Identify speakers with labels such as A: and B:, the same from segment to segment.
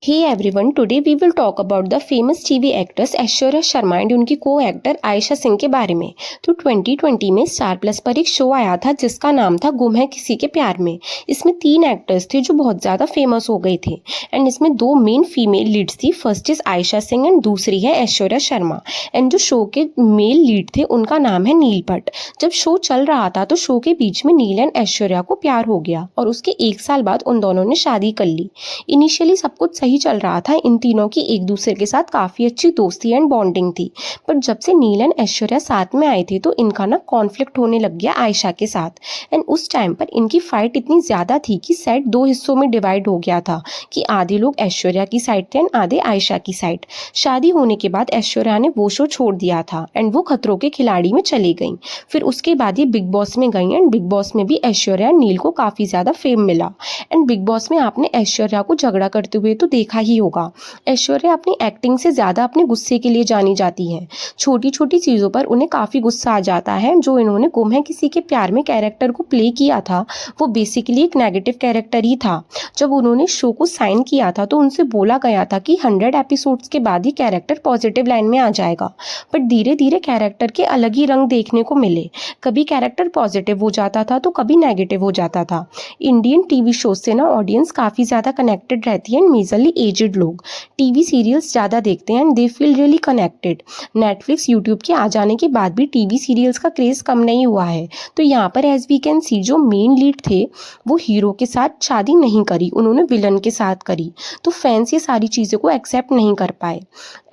A: Hey everyone, today we will talk about the famous TV actress Aishwarya Sharma and उनकी को actor Ayesha Singh के बारे में। तो 2020 में स्टार प्लस पर एक शो आया था जिसका नाम था गुम है किसी के प्यार में। इसमें 3 एक्टर्स थे जो बहुत ज़्यादा फेमस हो गए थे एंड इसमें 2 मेन फीमेल लीड्स थी। First is Ayesha Singh and दूसरी है ऐश्वर्या शर्मा। एंड जो शो के मेल लीड थे उनका नाम है नील भट्ट। जब शो चल रहा था तो शो के बीच में नील एंड ऐश्वर्या को प्यार हो गया और उसके 1 साल बाद उन दोनों ने शादी कर ली। इनिशियली सब कुछ सही चल रहा था, इन तीनों की एक दूसरे के साथ काफ़ी अच्छी दोस्ती एंड बॉन्डिंग थी। बट जब से नील एंड ऐश्वर्या साथ में आए थे तो इनका ना कॉन्फ्लिक्ट होने लग गया आयशा के साथ। एंड उस टाइम पर इनकी फाइट इतनी ज़्यादा थी कि सेट 2 हिस्सों में डिवाइड हो गया था कि आधे लोग ऐश्वर्या की साइड थे एंड आधे आयशा की साइड। शादी होने के बाद ऐश्वर्या ने वो शो छोड़ दिया था एंड वो खतरों के खिलाड़ी में चली गई। फिर उसके बाद ये बिग बॉस में गई एंड बिग बॉस में भी ऐश्वर्या एंड नील को काफ़ी ज़्यादा फेम मिला। एंड बिग बॉस में आपने ऐश्वर्या को झगड़ा करते हुए तो देखा ही होगा। ऐश्वर्या अपनी एक्टिंग से ज़्यादा अपने गुस्से के लिए जानी जाती हैं। छोटी छोटी चीज़ों पर उन्हें काफ़ी गुस्सा आ जाता है। जो इन्होंने गुम है किसी के प्यार में कैरेक्टर को प्ले किया था वो बेसिकली एक नेगेटिव कैरेक्टर ही था। जब उन्होंने शो को साइन किया था तो उनसे बोला गया था कि 100 एपिसोड्स के बाद ही कैरेक्टर पॉजिटिव लाइन में आ जाएगा। बट धीरे धीरे कैरेक्टर के अलग ही रंग देखने को मिले। कभी कैरेक्टर पॉजिटिव हो जाता था तो कभी नेगेटिव हो जाता था। इंडियन टीवी शो से ना ऑडियंस काफ़ी ज़्यादा कनेक्टेड रहती है एंड मेजरली एजड लोग टीवी सीरियल्स ज़्यादा देखते हैं and they feel really connected. Netflix YouTube के आ जाने के बाद भी टीवी सीरियल्स का क्रेज़ कम नहीं हुआ है। तो यहाँ पर एज वी कैन सी जो मेन लीड थे वो हीरो के साथ शादी नहीं करी, उन्होंने विलन के साथ करी। तो फैंस ये सारी चीज़ों को एक्सेप्ट नहीं कर पाए।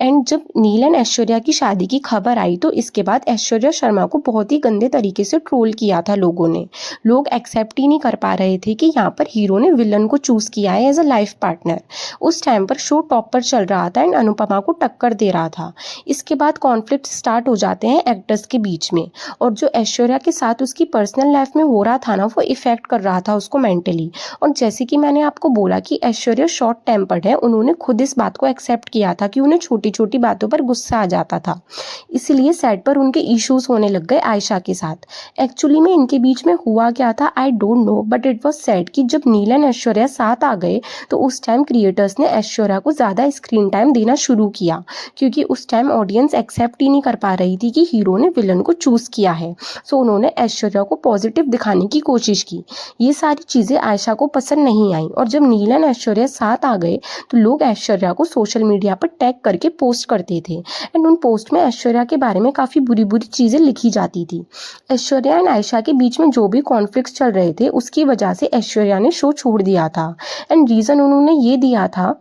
A: एंड जब नील एंड ऐश्वर्या की शादी की खबर आई तो इसके बाद ऐश्वर्या शर्मा को बहुत ही गंदे तरीके से ट्रोल किया था लोगों ने। लोग एक्सेप्ट ही नहीं कर पा रहे थे कि यहाँ पर हीरो ने विलन को चूज़ किया है एज अ लाइफ पार्टनर। उस टाइम पर शो टॉप पर चल रहा था एंड अनुपमा को टक्कर दे रहा था। इसके बाद कॉन्फ्लिक्ट स्टार्ट हो जाते हैं एक्टर्स के बीच में और जो ऐश्वर्या के साथ उसकी पर्सनल लाइफ में हो रहा था ना वो इफेक्ट कर रहा था उसको मेंटली। और जैसे कि मैंने आपको बोला कि ऐश्वर्या शॉर्ट टेम्पर्ड है, उन्होंने खुद इस बात को एक्सेप्ट किया था कि उन्हें छोटी छोटी बातों पर गुस्सा आ जाता था। इसलिए सेट पर उनके इश्यूज होने लग गए आयशा के साथ। एक्चुअली में इनके बीच में हुआ क्या था I don't know, but it was said कि जब नील एंड ऐश्वर्या साथ आ गए तो उस टाइम क्रिएटर्स ने ऐश्वर्या को ज़्यादा स्क्रीन टाइम देना शुरू किया क्योंकि उस टाइम ऑडियंस एक्सेप्ट ही नहीं कर पा रही थी कि हीरो ने विलन को चूज़ किया है। सो उन्होंने ऐश्वर्या को पॉजिटिव दिखाने की कोशिश की। ये सारी चीज़ें आयशा को पसंद नहीं आई और जब नील एंड ऐश्वर्या साथ आ गए तो लोग ऐश्वर्या को सोशल मीडिया पर टैग करके पोस्ट करते थे एंड उन पोस्ट में ऐश्वर्या के बारे में काफ़ी बुरी बुरी चीज़ें लिखी जाती थी। ऐश्वर्या एंड आयशा के बीच में जो भी कॉन्फ्लिक्ट्स चल रहे थे उसकी वजह से ऐश्वर्या ने शो छोड़ दिया था एंड रीज़न उन्होंने ये दिया था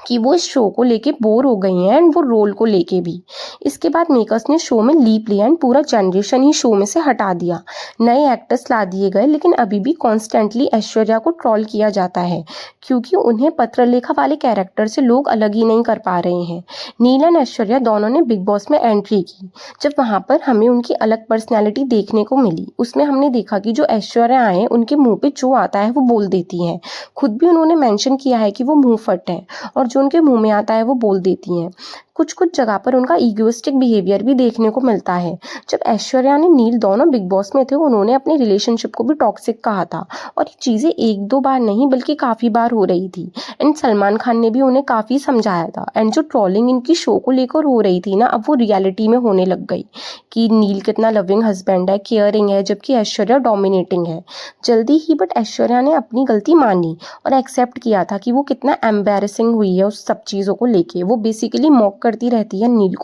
A: कि वो इस शो को लेके बोर हो गई हैं एंड वो रोल को लेके भी। इसके बाद मेकर्स ने शो में लीप लिया एंड पूरा जनरेशन ही शो में से हटा दिया। नए एक्टर्स ला दिए गए लेकिन अभी भी कॉन्स्टेंटली ऐश्वर्या को ट्रोल किया जाता है क्योंकि उन्हें पत्रलेखा वाले कैरेक्टर से लोग अलग ही नहीं कर पा रहे हैं। नील एंड ऐश्वर्या दोनों ने बिग बॉस में एंट्री की। जब वहाँ पर हमें उनकी अलग पर्सनैलिटी देखने को मिली उसमें हमने देखा कि जो ऐश्वर्या आए उनके मुँह पे जो आता है वो बोल देती हैं। खुद भी उन्होंने मेंशन किया है कि वो मुँह फट है और जो उनके मुंह में आता है वो बोल देती हैं। कुछ कुछ जगह पर उनका ईगोइस्टिक बिहेवियर भी देखने को मिलता है। जब ऐश्वर्या ने नील दोनों बिग बॉस में थे उन्होंने अपनी रिलेशनशिप को भी टॉक्सिक कहा था और ये चीज़ें 1-2 बार नहीं बल्कि काफ़ी बार हो रही थी एंड सलमान खान ने भी उन्हें काफ़ी समझाया था। एंड जो ट्रोलिंग इनकी शो को लेकर हो रही थी ना अब वो रियलिटी में होने लग गई कि नील कितना लविंग हस्बैंड है, केयरिंग है, जबकि ऐश्वर्या डोमिनेटिंग है। जल्दी ही बट ऐश्वर्या ने अपनी गलती मानी और एक्सेप्ट किया था कि वो कितना एम्बैरेसिंग हुई है उस सब चीज़ों को लेके। वो बेसिकली मॉक करती रहती है नील को।